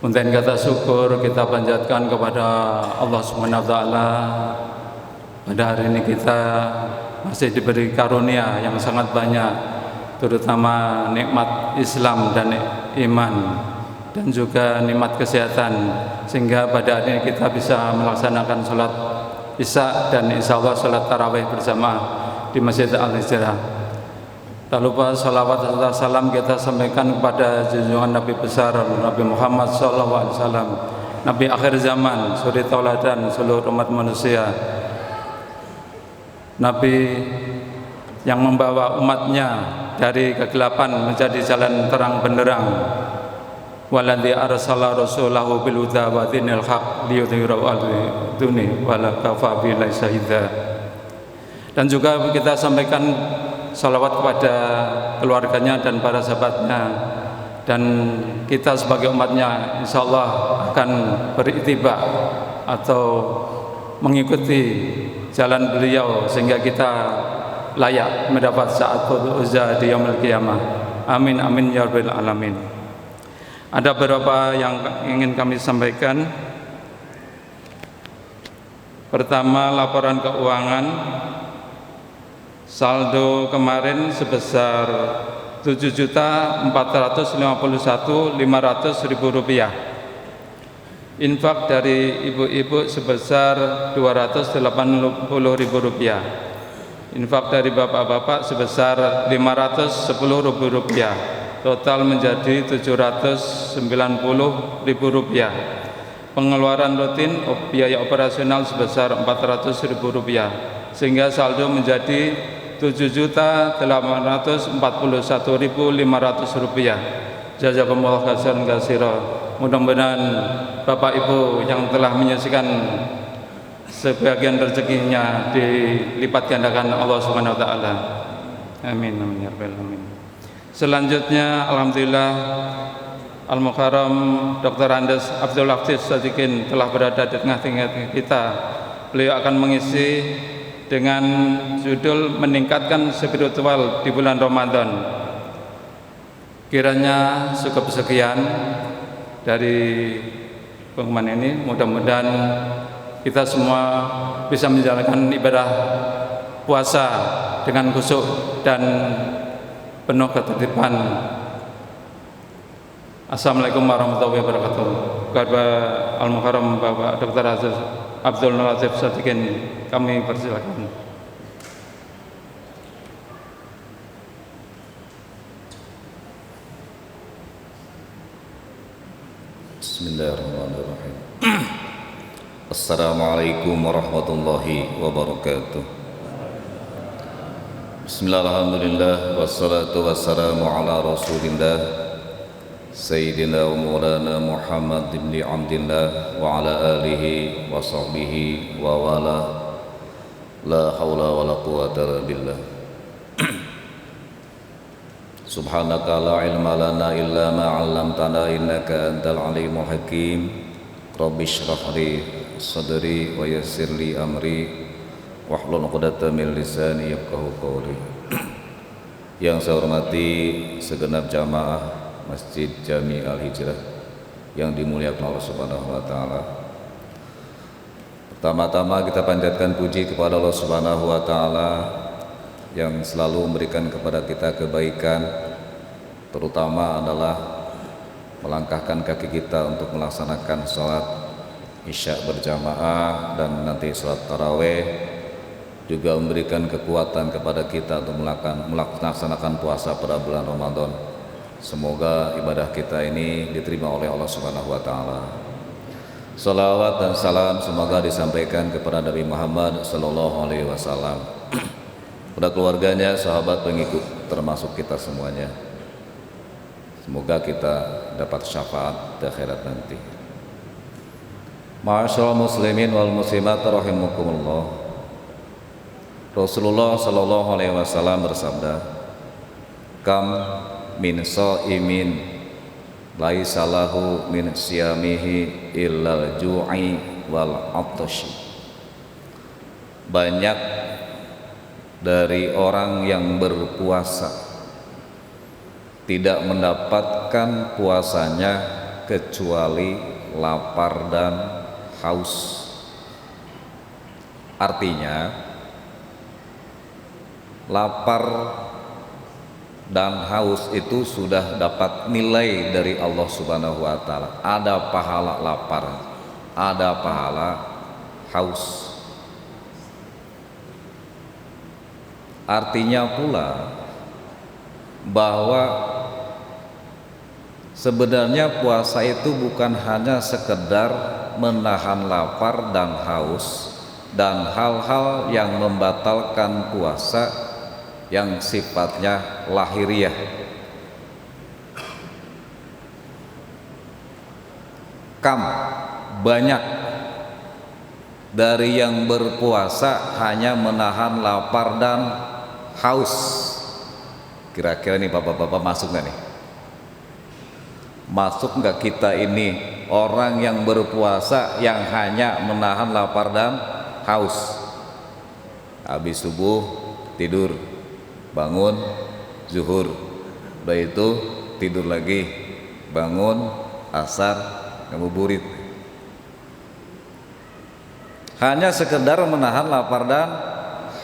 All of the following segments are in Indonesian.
Punten kata syukur kita panjatkan kepada Allah Subhanahu wa taala. Pada hari ini kita masih diberi karunia yang sangat banyak, terutama nikmat Islam dan iman, dan juga nikmat kesehatan, sehingga pada hari ini kita bisa melaksanakan sholat Isya dan insya Allah sholat tarawih bersama di Masjid Al-Hijrah. Tak lupa salawat serta salam kita sampaikan kepada junjungan Nabi besar Nabi Muhammad SAW, Nabi akhir zaman, suri tauladan seluruh umat manusia, Nabi yang membawa umatnya dari kegelapan menjadi jalan terang benderang. Waladzi arsala rasulahu bil huda wa dinil haq liyudhhirahu 'alal dini wala kafa billahi syahida. Dan juga kita sampaikan salawat kepada keluarganya dan para sahabatnya, dan kita sebagai umatnya insya Allah akan berittiba atau mengikuti jalan beliau sehingga kita layak mendapat sa'atul uzza di yaumil qiyamah. Amin amin ya rabbal alamin. Ada beberapa yang ingin kami sampaikan. Pertama, laporan keuangan saldo kemarin sebesar Rp7.451.500.000. Infak dari ibu-ibu sebesar Rp280.000. Infak dari bapak-bapak sebesar Rp510.000. Total menjadi Rp790.000. Pengeluaran rutin biaya operasional sebesar Rp400.000, sehingga saldo menjadi Rp7.841.500. Jazakumullah khairan katsira. Mudah-mudahan Bapak Ibu yang telah menyisikan sebagian rezekinya dilipat gandakan Allah Subhanahu wa taala. Amin amin ya rabbal alamin. Selanjutnya alhamdulillah Al-Mukarram Dr. Andes Abdul Latif Sadikin telah berada di tengah-tengah kita. Beliau akan mengisi dengan judul meningkatkan spiritual di bulan Ramadan. Kiranya cukup sekian dari pengumuman ini. Mudah-mudahan kita semua bisa menjalankan ibadah puasa dengan khusyuk dan penuh ketertiban. Assalamualaikum warahmatullahi wabarakatuh. Kepada Al-Mukarram Bapak Dr. Abdul Latif Sadikin kami persilakan. Bismillahirrahmanirrahim. Assalamualaikum warahmatullahi wabarakatuh. Bismillahirrahmanirrahim. Wassalatu wassalamu ala rasulillah Sayyidina wa maulana Muhammad ibn Abdillah wa ala alihi wa sahbihi wa wala. La hawla wa la quwwata illa billah. Subhanaka la ilma lana illa ma 'allamtana innaka antal alimul hakim. Rabbi shrah li sadri wa yassir li amri wahlul 'uqdatam min lisani yafqahu qawli. Yang saya hormati segenap jamaah Masjid Jami Al-Hijrah yang dimuliakan Allah Subhanahu wa taala. Pertama-tama kita panjatkan puji kepada Allah Subhanahu wa taala yang selalu memberikan kepada kita kebaikan, terutama adalah melangkahkan kaki kita untuk melaksanakan sholat Isya berjamaah dan nanti sholat tarawih, juga memberikan kekuatan kepada kita untuk melaksanakan puasa pada bulan Ramadan. Semoga ibadah kita ini diterima oleh Allah Subhanahu wa taala. Salawat dan salam semoga disampaikan kepada Nabi Muhammad sallallahu alaihi wasallam, pada keluarganya, sahabat, pengikut, termasuk kita semuanya. Semoga kita dapat syafaat di akhirat nanti. Ma'asyiral muslimin wal muslimat rahimakumullah. Rasulullah sallallahu alaihi wasallam bersabda, "Kam min shaimin laisa lahu min siyamihi illal ju'i wal 'atashi." Banyak dari orang yang berpuasa tidak mendapatkan puasanya kecuali lapar dan haus. Artinya lapar dan haus itu sudah dapat nilai dari Allah Subhanahu wa taala. Ada pahala lapar, ada pahala haus. Artinya pula bahwa sebenarnya puasa itu bukan hanya sekedar menahan lapar dan haus dan hal-hal yang membatalkan puasa yang sifatnya lahiriah. Banyak dari yang berpuasa hanya menahan lapar dan haus. Kira-kira nih bapak-bapak masuk nggak nih? Masuk nggak kita ini orang yang berpuasa yang hanya menahan lapar dan haus? Habis subuh tidur, bangun zuhur, udah itu tidur lagi, bangun asar, ngabuburit. Hanya sekedar menahan lapar dan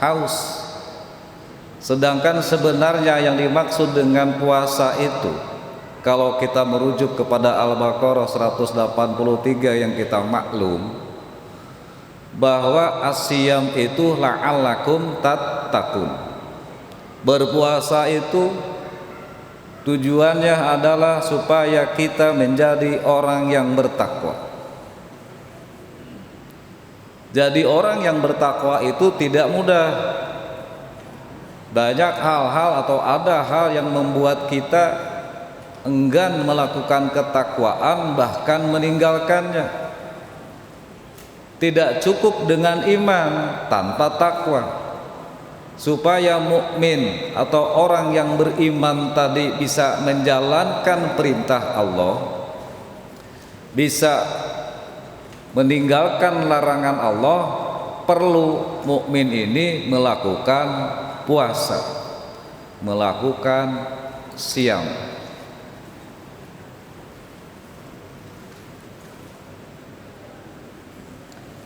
haus. Sedangkan sebenarnya yang dimaksud dengan puasa itu, kalau kita merujuk kepada Al-Baqarah 183 yang kita maklum, bahwa asyam itu la'allakum tattaqun. Berpuasa itu tujuannya adalah supaya kita menjadi orang yang bertakwa. Jadi orang yang bertakwa itu tidak mudah. Banyak hal-hal atau ada hal yang membuat kita enggan melakukan ketakwaan, bahkan meninggalkannya. Tidak cukup dengan iman tanpa takwa. Supaya mukmin atau orang yang beriman tadi bisa menjalankan perintah Allah, bisa meninggalkan larangan Allah, perlu mukmin ini melakukan puasa, melakukan siam.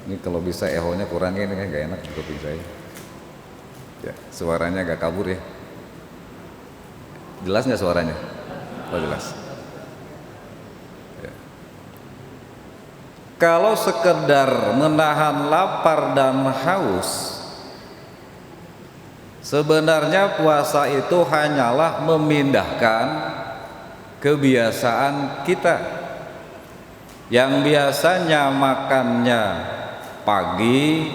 Ini kalau bisa ehonya kurangin, kan gak enak kuping saya. Ya, suaranya agak kabur ya. Jelas nggak suaranya? Oh jelas. Ya. Kalau sekedar menahan lapar dan haus, sebenarnya puasa itu hanyalah memindahkan kebiasaan kita yang biasanya makannya pagi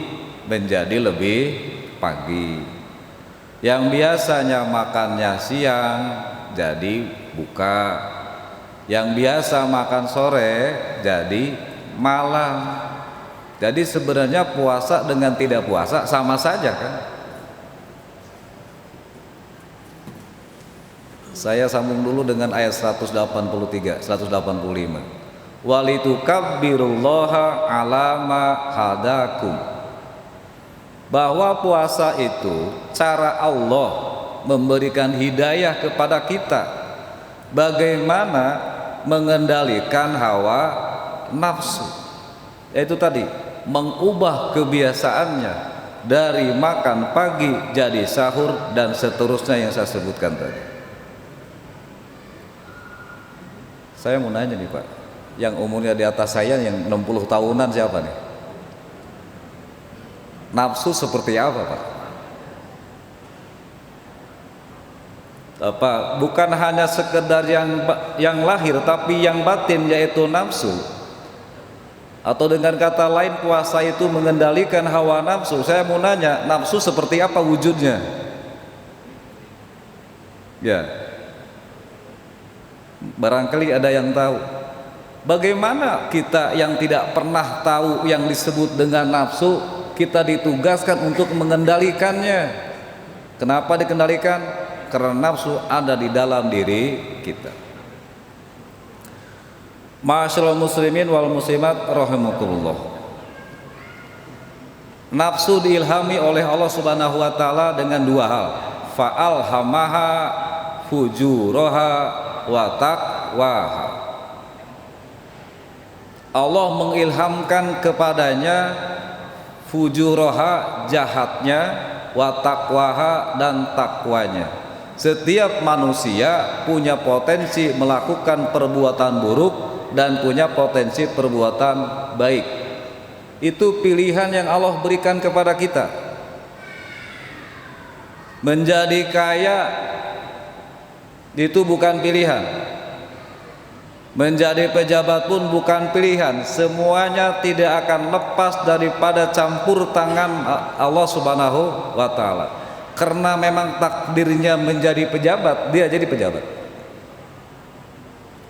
menjadi lebih pagi, yang biasanya makannya siang jadi buka, yang biasa makan sore jadi malam. Jadi sebenarnya puasa dengan tidak puasa sama saja kan. Saya sambung dulu dengan ayat 185. Walitukabbirullaha ala ma hadakum. Bahwa puasa itu cara Allah memberikan hidayah kepada kita bagaimana mengendalikan hawa nafsu, yaitu tadi mengubah kebiasaannya dari makan pagi jadi sahur dan seterusnya yang saya sebutkan tadi. Saya mau nanya nih Pak, yang umurnya di atas saya yang 60 tahunan siapa nih? Nafsu seperti apa Pak? Bukan hanya sekedar yang lahir, tapi yang batin, yaitu nafsu. Atau dengan kata lain, puasa itu mengendalikan hawa nafsu. Saya mau nanya, nafsu seperti apa wujudnya? Ya, barangkali ada yang tahu. Bagaimana kita yang tidak pernah tahu yang disebut dengan nafsu, kita ditugaskan untuk mengendalikannya. Kenapa dikendalikan? Karena nafsu ada di dalam diri kita. Ma'asyiral muslimin wal muslimat rahimakumullah. Nafsu diilhami oleh Allah Subhanahu wa taala dengan dua hal. Fa'alhamaha fujuraha wa taqwaha. Allah mengilhamkan kepadanya fujuraha, jahatnya, wa taqwaha, dan takwanya. Setiap manusia punya potensi melakukan perbuatan buruk dan punya potensi perbuatan baik. Itu pilihan yang Allah berikan kepada kita. Menjadi kaya itu bukan pilihan. Menjadi pejabat pun bukan pilihan. Semuanya tidak akan lepas daripada campur tangan Allah Subhanahu wa ta'ala. Karena memang takdirnya menjadi pejabat, dia jadi pejabat.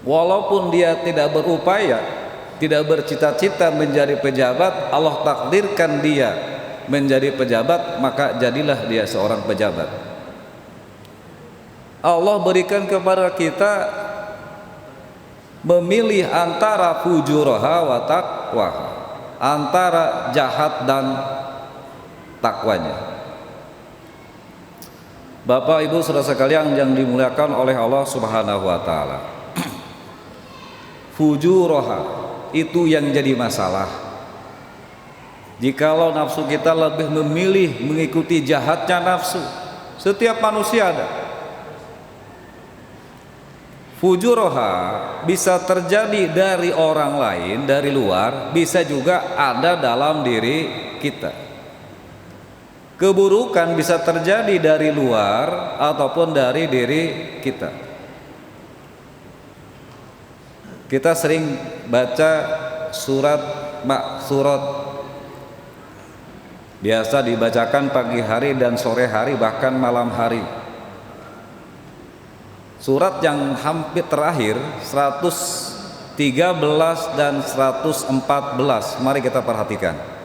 Walaupun dia tidak berupaya, tidak bercita-cita menjadi pejabat, Allah takdirkan dia menjadi pejabat, maka jadilah dia seorang pejabat. Allah berikan kepada kita memilih antara fujuraha wa taqwaha, antara jahat dan takwanya. Bapak Ibu saudara sekalian yang dimuliakan oleh Allah Subhanahu wa taala. Fujuraha itu yang jadi masalah. Jikalau nafsu kita lebih memilih mengikuti jahatnya nafsu, setiap manusia ada. Fujuraha bisa terjadi dari orang lain, dari luar, bisa juga ada dalam diri kita. Keburukan bisa terjadi dari luar ataupun dari diri kita. Kita sering baca surat maksurat, biasa dibacakan pagi hari dan sore hari, bahkan malam hari. Surat yang hampir terakhir 113 dan 114, mari kita perhatikan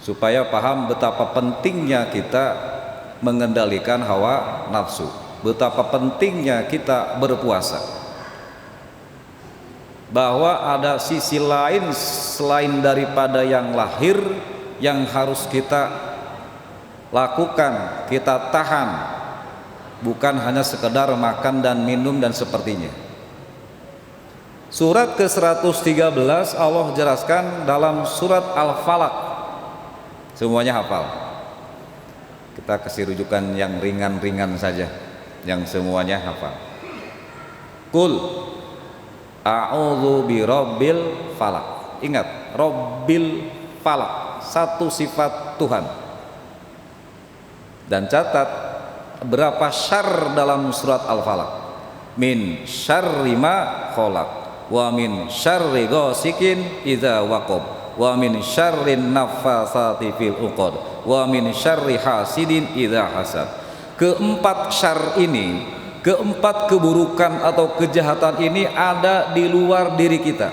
supaya paham betapa pentingnya kita mengendalikan hawa nafsu, betapa pentingnya kita berpuasa, bahwa ada sisi lain selain daripada yang lahir yang harus kita lakukan, kita tahan, bukan hanya sekedar makan dan minum dan sepertinya. Surat ke-113 Allah jelaskan dalam surat Al-Falaq. Semuanya hafal. Kita kasih rujukan yang ringan-ringan saja, yang semuanya hafal. Qul a'udzu birabbil falaq. Ingat, rabbil falaq, satu sifat Tuhan. Dan catat berapa syarr dalam surat Al-Falaq. Min syarri ma khalaq, wa min syarri ghasikin idza waqab, wa min syarrin naffasati fil uqad, wa min syarri hasidin idza hasad. Keempat syarr ini, keempat keburukan atau kejahatan ini ada di luar diri kita.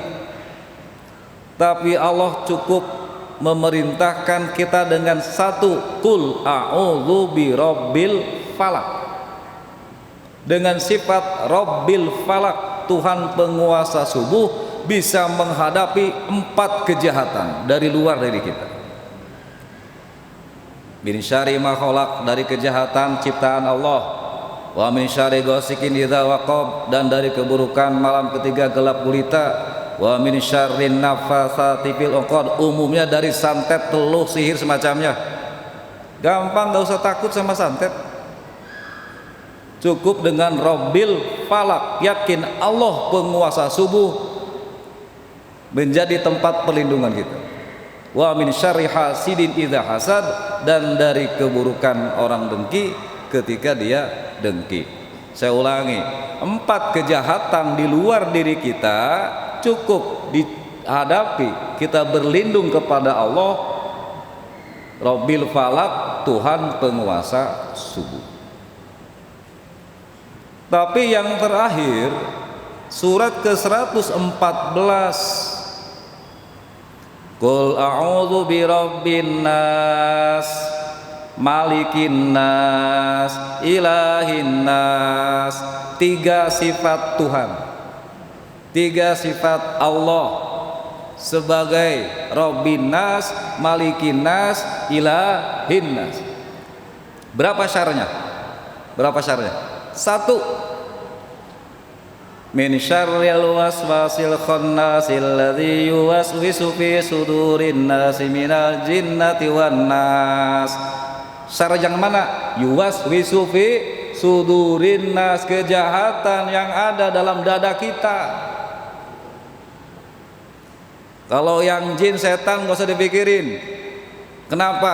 Tapi Allah cukup memerintahkan kita dengan satu, qul a'udzu birabbil falaq, dengan sifat rabbil falaq, Tuhan penguasa subuh, bisa menghadapi empat kejahatan dari luar dari kita. Min syarri ma khalaq, dari kejahatan ciptaan Allah. Wa min syarri ghasikin idza waqab, dan dari keburukan malam ketiga gelap gulita. Wa min syarrin naffasati fil uqad, umumnya dari santet, teluh, sihir semacamnya. Gampang, gak usah takut sama santet. Cukup dengan Rabbil Falaq, yakin Allah penguasa subuh menjadi tempat perlindungan kita. Wa min syarri hasidin idza hasad, dan dari keburukan orang dengki ketika dia dengki. Saya ulangi, empat kejahatan di luar diri kita cukup dihadapi, kita berlindung kepada Allah Rabbil Falaq, Tuhan penguasa subuh. Tapi yang terakhir surat ke-114, qul a'udzu birabbin nas, malikin nas, ilahin nas. Tiga sifat Tuhan, tiga sifat Allah sebagai Rabbin nas, malikin nas, ilahin nas. Berapa syaranya? Berapa syaranya? Satu, min syarril waswasil khannasil ladzi yuwaswisu fi sudurin nasi minal jinnati wan nas. Syarr yang mana? Yuwaswisu fi sudurin nas, kejahatan yang ada dalam dada kita. Kalau yang jin setan gak usah dipikirin. Kenapa?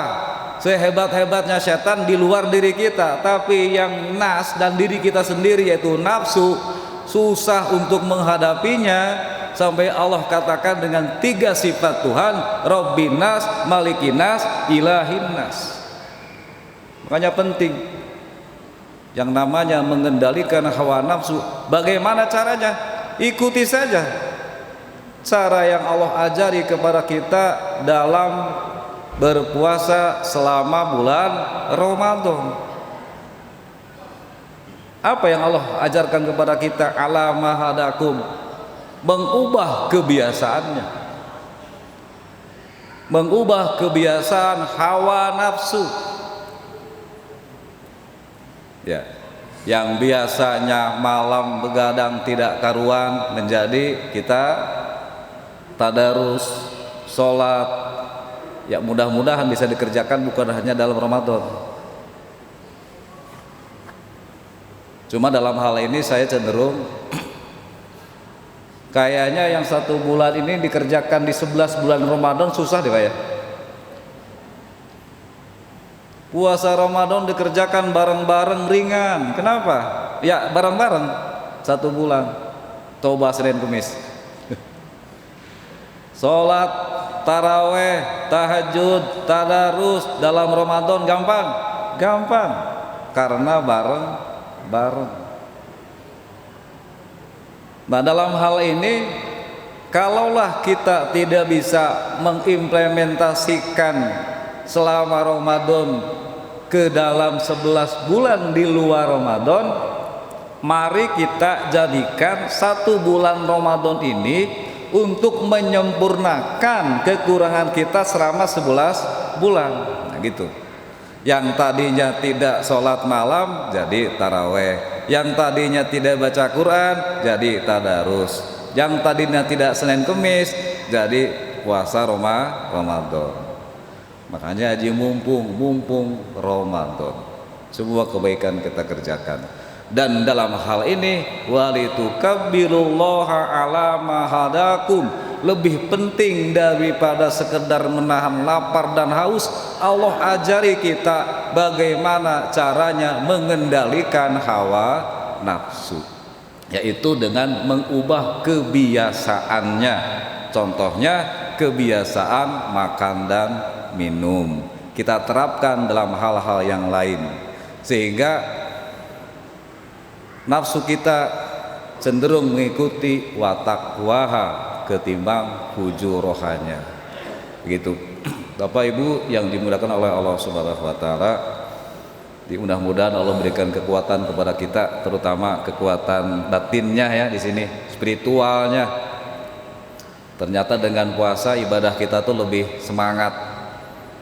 Sehebat-hebatnya setan di luar diri kita, tapi yang nas dan diri kita sendiri yaitu nafsu, susah untuk menghadapinya. Sampai Allah katakan dengan 3 sifat Tuhan, Rabbin nas, Malikin nas, Ilahin nas. Makanya penting yang namanya mengendalikan hawa nafsu. Bagaimana caranya? Ikuti saja cara yang Allah ajari kepada kita dalam berpuasa selama bulan Ramadan. Apa yang Allah ajarkan kepada kita? Ala mahadakum, mengubah kebiasaannya, mengubah kebiasaan hawa nafsu. Ya, yang biasanya malam begadang tidak karuan menjadi kita tadarus, sholat. Ya mudah-mudahan bisa dikerjakan bukan hanya dalam Ramadan. Cuma dalam hal ini saya cenderung kayaknya yang 1 bulan ini dikerjakan di 11 bulan Ramadan susah deh Pak ya. Puasa Ramadan dikerjakan bareng-bareng ringan. Kenapa? Ya bareng-bareng 1 bulan. Toba Senin Kamis. Sholat, taraweh, tahajud, tadarus dalam Ramadan gampang? Gampang. Karena bareng-bareng. Nah dalam hal ini, kalaulah kita tidak bisa mengimplementasikan selama Ramadan ke dalam 11 bulan di luar Ramadan, mari kita jadikan 1 bulan Ramadan ini untuk menyempurnakan kekurangan kita selama 11 bulan. Nah gitu. Yang tadinya tidak sholat malam jadi taraweh, yang tadinya tidak baca Quran jadi tadarus, yang tadinya tidak Senin Kemis jadi puasa Ramadan. Makanya haji mumpung Ramadan, semua kebaikan kita kerjakan. Dan dalam hal ini walitukabbirullaha ala ma hadakum, lebih penting daripada sekedar menahan lapar dan haus, Allah ajari kita bagaimana caranya mengendalikan hawa nafsu, yaitu dengan mengubah kebiasaannya. Contohnya kebiasaan makan dan minum kita terapkan dalam hal-hal yang lain, sehingga nafsu kita cenderung mengikuti watak waha ketimbang fujurohanya. Begitu Bapak Ibu yang dimuliakan oleh Allah Subhanahu wa taala, mudah-mudahan Allah berikan kekuatan kepada kita, terutama kekuatan batinnya ya di sini, spiritualnya. Ternyata dengan puasa ibadah kita tuh lebih semangat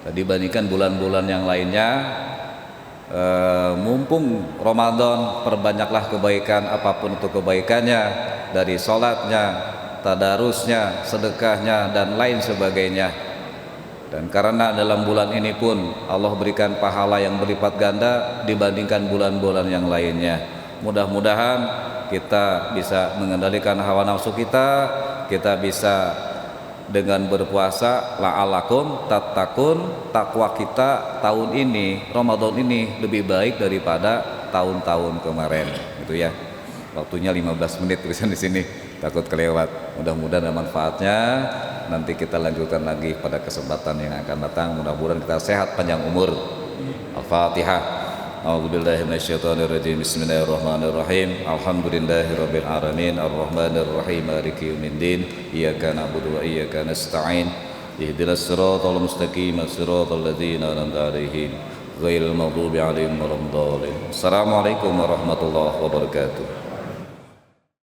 dibandingkan bulan-bulan yang lainnya. Mumpung Ramadan, perbanyaklah kebaikan apapun itu kebaikannya, dari sholatnya, tadarusnya, sedekahnya dan lain sebagainya. Dan karena dalam bulan ini pun Allah berikan pahala yang berlipat ganda dibandingkan bulan-bulan yang lainnya. Mudah-mudahan kita bisa mengendalikan hawa nafsu kita bisa dengan berpuasa la'alakum tattaqun, takwa kita tahun ini, Ramadan ini lebih baik daripada tahun-tahun kemarin, gitu ya. Waktunya 15 menit tulisan di sini, takut kelewat. Mudah-mudahan ada manfaatnya. Nanti kita lanjutkan lagi pada kesempatan yang akan datang. Mudah-mudahan kita sehat panjang umur. Al-Fatihah. A'udzubillahi minasyaitonirrajim. Bismillahirrahmanirrahim. Alhamdulillahirabbil alamin. Arrahmanirrahim. Maliki yaumiddin. Iyyaka na'budu wa iyyaka nasta'in. Ihdinas siratal mustaqim. Siratal ladzina an'amta 'alaihim ghairil maghdubi 'alaihim waladdallin. Assalamualaikum warahmatullahi wabarakatuh.